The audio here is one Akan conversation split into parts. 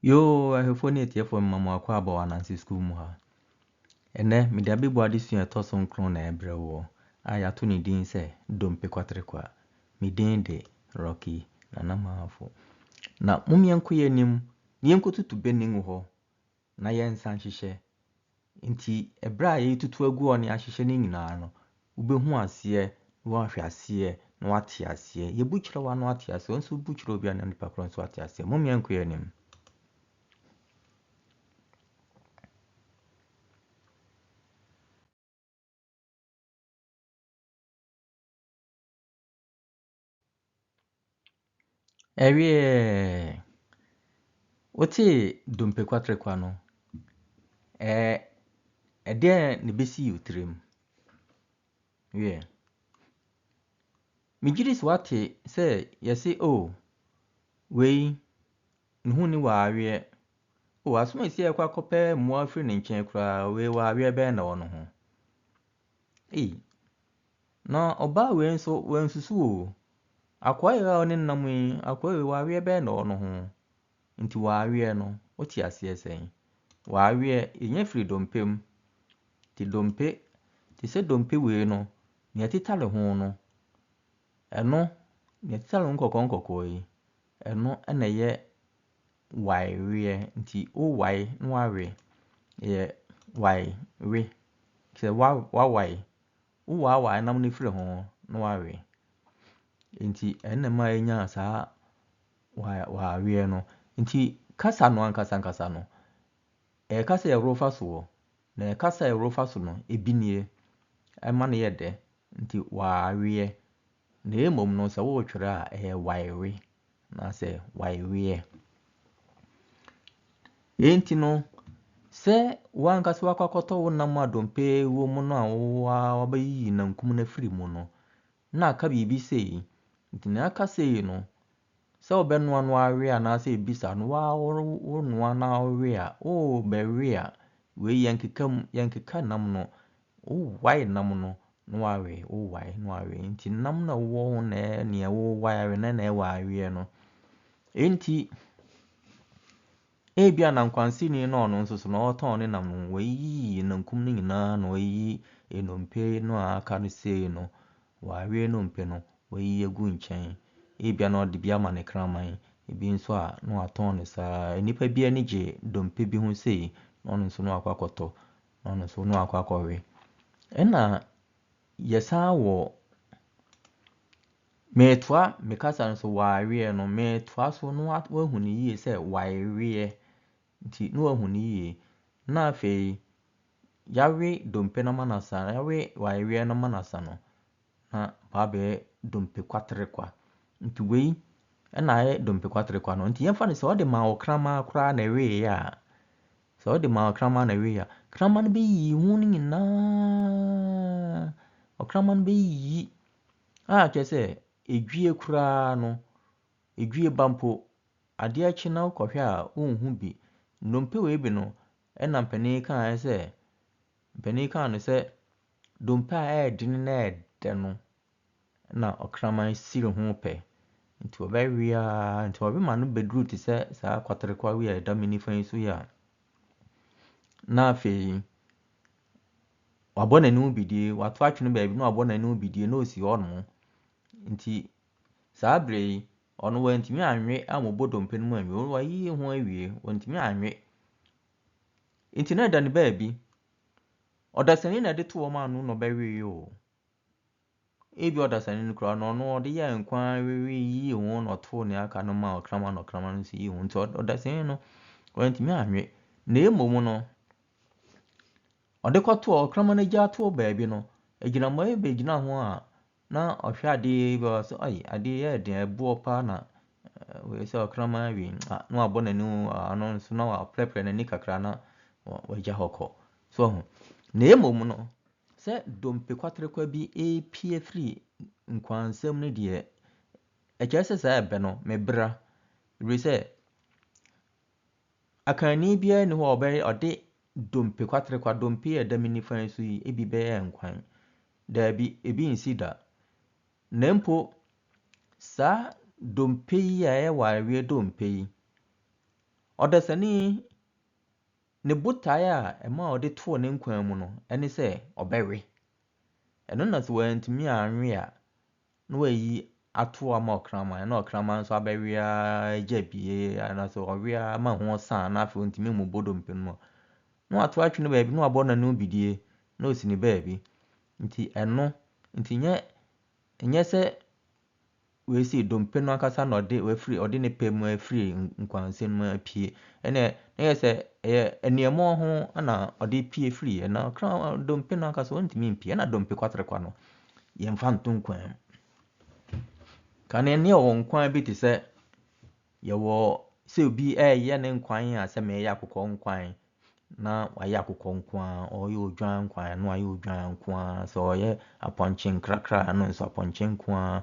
Yo, I have phone here for Mamma Quabo and Nancy school muha. And then, me dabi body soon a toss on crone a brew. I atuni din say, don't pe quatrequa. Me din de Rocky, na mahafo. Na mummy and queer nim, yanko to bending ho. Na yen san shishe. Inti a bra ye to a go on ya shishening nano. Ube who are seer, wash ya seer, no what ya seer. Ye butcher one what ya so butcher obian and pacrons what ya seer. Mummy and queer nim. Ewie wote dompe kwatre kwa no ede ne besi utrem wie migiris wate se yesi o wei nhu ni wa awie o asoma esi ekwa kope mo afri ne nchen kura wei wa awie be na wono ho na oba wei nso wensusu o akwa ya oni namu akwa wei wa awie be na wono ho nti wa awie no wote ase sen wa awie enye free dompem ti dompe ti se dompe we no ne titale ho no eno ne titale nkoko yi eno na ye waiwe nti o wai no awe ye wai we se wa wai o wa nam ne fire ho no awe nti ena ma enya sa wa awe no nti kasa no ankasa no kasa ye rofa so na kasa ye rofa so no ebinie ema na ye de nti wa awe na emom no se wo twere a waiwe na se waiwe enti no se wankasa wakwakoto wonam adompe wo mu no a wa bayi na nkum na firi mu no na aka bibi sei nti na aka sei no se obenoa no awe na se ebisa no wa wonoa na awe a o bewe a we yankeka nam no o wai nam no no awe o wai no awe nti nam na wo na ne wo wai awe na wa awe no enti ebia na nkwansini no no nso no oton ne nam no we na nkum ni nyina no we enompe no aka no sei no wa awe no mpe no we egu nchen ebia no de bia ma ne kraman ebi nso a no aton ne sa enipa bia ni je dompe bi ho sei no nso no akwakoto no nso no akwakowe ena yesa wo metwa mekasa nso wa awe no metwa so no wahu ne yie se wa awe nti no wahu ne yie na afei yawe dompe na manasa yawe wa awe na manasa no na babe dompe kwatre kwa nti wei na aye dompe kwatre kwa no nti yemfa ne se ode ma okrama kra na ewe ya se ode ma okrama na ewe ya krama no be yi hu ni na okrama no be yi kese edwie kra no edwie bampo ade achi na ukohwe a unhu bi nompe we bi no na mpani kan se mpani kan no se dompe a edin na ede no na okraman siri ho pe nti obewia nti obi ma no bedru ti se sa kwatere kwa we da mini fan so ya na afei wabona nu bidie watu atwene ba bi na wabona nu bidie na osi ho no nti saa bre ono wantimi anwe amobo dompe no mu anwe wa yi ho awie wantimi anwe nti na da ne ba bi odasani na de to wo ma no no bewe yo ebi odasani no kra no no de ya nkwa wewe yi ho no to ne aka no ma okrama no si yi ho nti odasani no wantimi anwe na emom no odekwato okrama na gya to ba bi no egina mo ebe gina ho a na ohwe ade bi so ade ya de ebuo pa na we se okrama wi no abona nu ano so na wa prepare na ni kakra na wa gya hokọ so na emom no se dompe kwatre kwa bi pie free nkwansam ne de ekese sa ebe no mebra ri se akani bia ni ho obe ode dompe kwatre kwa dompe ya da mini fan so yi ebi be nkwan da bi ebi nsida na mpo sa dompe yi a wa awie dompe yi Odasani ne butaya ema ode to ne nkwan mu no ene se obewe. Eno na so wantimi anwe a no wayi ato ama okraman na okraman so abewe a jabie na so owe a ma ho san na afi ntimi mu bodompe no. No ato atwe no baabi no abɔ na no bidie na osini baabi. Nti eno nti nye se we si dompe no akasa na ode ne pemu afiri nkwansem mu apie ene yese eniemo ho na ode pie free na kra dompe no akasa ontimi mpie na dompe kwatre kwa no ye mfa ntonkwan kan ene o nkwan bi te se ye wo se obi ye ne nkwan a se me ye akokɔ nkwan na waye akokɔ nkwan o ye odwan nkwan no aye odwan nkwan so ye aponche nkrakra no so aponche nkwan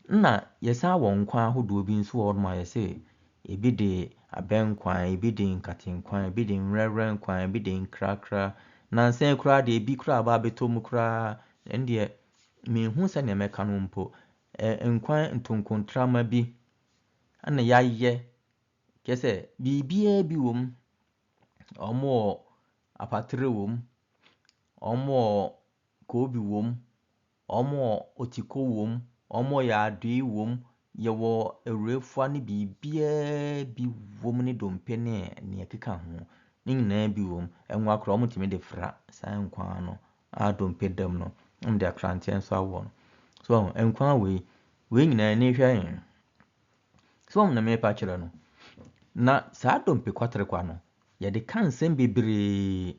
na yesa wo nkwan hodo bi nso wo ma yese ebi de abenkwan ebi de nkatenkwan ebi de nrere nkwan ebi de nkrakra na nsen kra de ebi kra ba betom kra ende me hu se ne meka no mpo nkwan ntonkontrama bi ana yaye kese bibia bi wom omo apatre wom omo kobi wom omo otiko wom omo ya adui wom ye wo ewrefua ne bibia bi wom ne dompe ne ekeka ho ne nyina bi wom enwa kra omo timi de fra san nkwan no a dompe dam no de akrante nso awo no so nkwan we nyina ne hwan so na me pa kire no na sa dompe kwatre kwa no ye de kansem bebre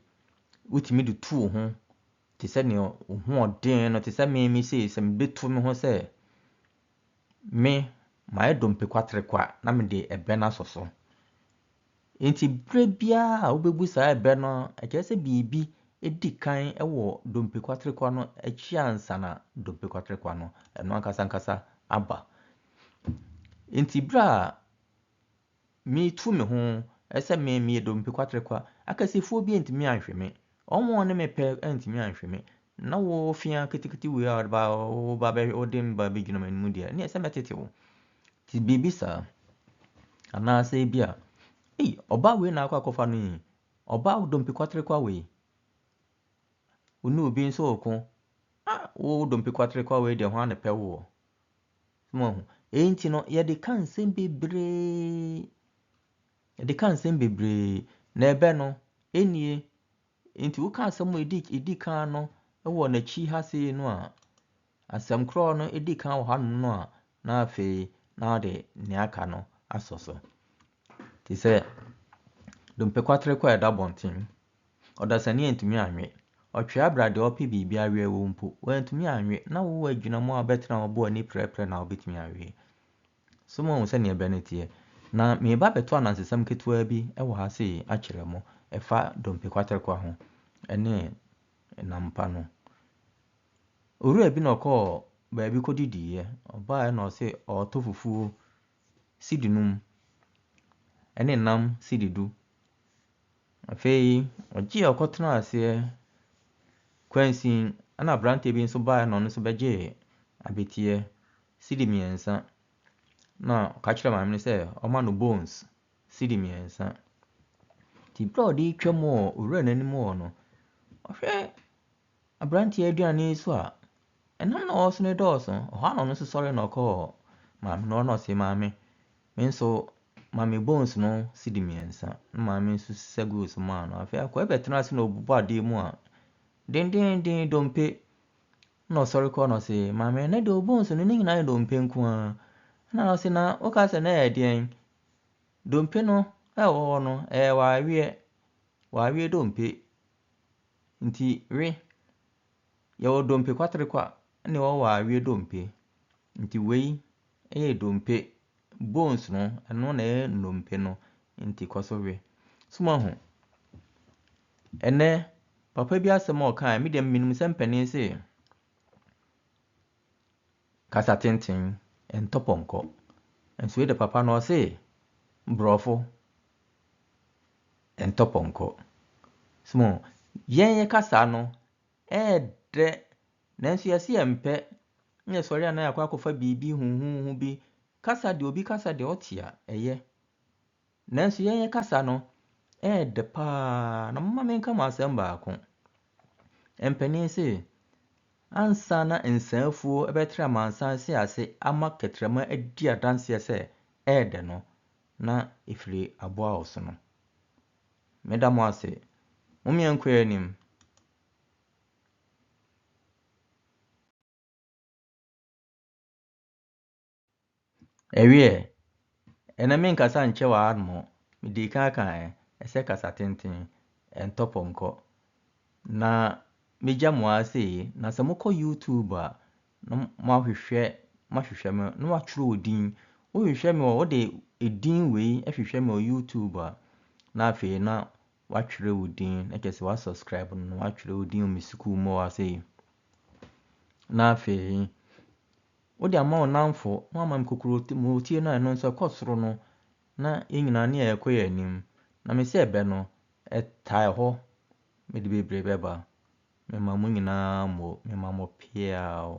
utimi de tu ho te se ne ho odin no te se me sei se me betu me ho se me ma dompe kwatre kwa na me de ebe na soso enti bre bia a obebu sa ebe no akese bibi edi kan ewo dompe kwatre kwa no achi ansa na dompe kwatre kwa no eno ankasa aba enti bra me tu me ho ese me dompe kwatre kwa akasefo bi ntimi anhwe me omo ne me pe ntimi anhwe me na wo fia kitikiti we arba o ba be odem ba be gina manimu dia ne ese metete wo ti bibi sa ana se bia oba we na akwakofa no yi oba dompe kwatre kwa we onu obi nso okon wo dompe kwatre kwa we de ho na pe wo mo enti no ye de kansem bebre na ebe no enie enti wo kansem edi kan no wo na chi ha se no a asem kro no edi kan wo hanum no a na afi na de ne aka no asoso ti se dompe kwatre kwa da bontin odasani entumi anwe otwe abrade opi bibia awe wo mpo wantumi anwe na wo adwuna mo abetra obo ani prepre na obetumi awe so mo se ne ebe ne tie na me ba beto anansesam ketua bi wo ha se akire mo efa dompe kwatre kwa ho ene nampa no oru abi no ko ba bi ko didiye oba na o se oto fufu sidinum ene nam sididu afei oji okotena ase kwansin ana brante bi nso ba no nso beje abetie sidimiensa na ka kire maame se oma no bones sidimiensa ti brody twamo owura nanim wo no ohwe abrante aduane so a enam na oso ne doso oha no nso sori na ko maame no no se maame menso mami bones no sidimiensa mami nso segu so ma no afia kwa betena se na obubu ade mu a den dompe no sorry ko no se mami na de bones no ni na dompe nku a na no se na o ka se na e den dompe no wo no wa wie dompe nti we ye wo dompe kwatre kwa ne wo wa wie dompe nti wei dompe bones no eno na nompe no nti kwasowe suma ho ene papa bi asem o kan me dem minimum sempani se kasa tenten entoponko enso de papa no se brofo entoponko suma yen kasa no de nanso yesi empe nye sori ana yakwa kofa bibi hu bi kasa de obi kasa de otia eye nanso yɛn kasa no ɛɛdɛ paa na mama menka mo asɛm baako. Mpanin se ansa na nsaafuo ɛbɛtra amansan se ase ama kɛtrɛma adi adanseɛ sɛ ɛɛdɛ no na ɛfiri aboa wo so no. Meda mo ase. Momeɛnkɔ anim. Ɛwiɛ, ɛna menkasa nkyɛ wɔ ano. Medi kan kan ɛsɛ kasa tenten ɛntɔpɔnkɔ. Na megya mo ase na sɛ mokɔ YouTube a na mahwehwɛ me na watwerɛ odin. Wohwehwɛ me wode edin wei ahwehwɛ me wɔ YouTube a na afei na watwerɛ odin na kyerɛ sɛ wa subscribe no na watwerɛ odin wɔ me sukuu mu wɔ ase. Na afei wode ama wo namfo na ama me kokoro tie no a ɛno nso ɛkɔ soro no na yɛn nyinaa ne yɛkɔ yɛn anim. Na me sɛ ɛbɛ no ɛtae hɔ mede bebree bɛba. Mema mo nyinaa mo, mema mo peaw.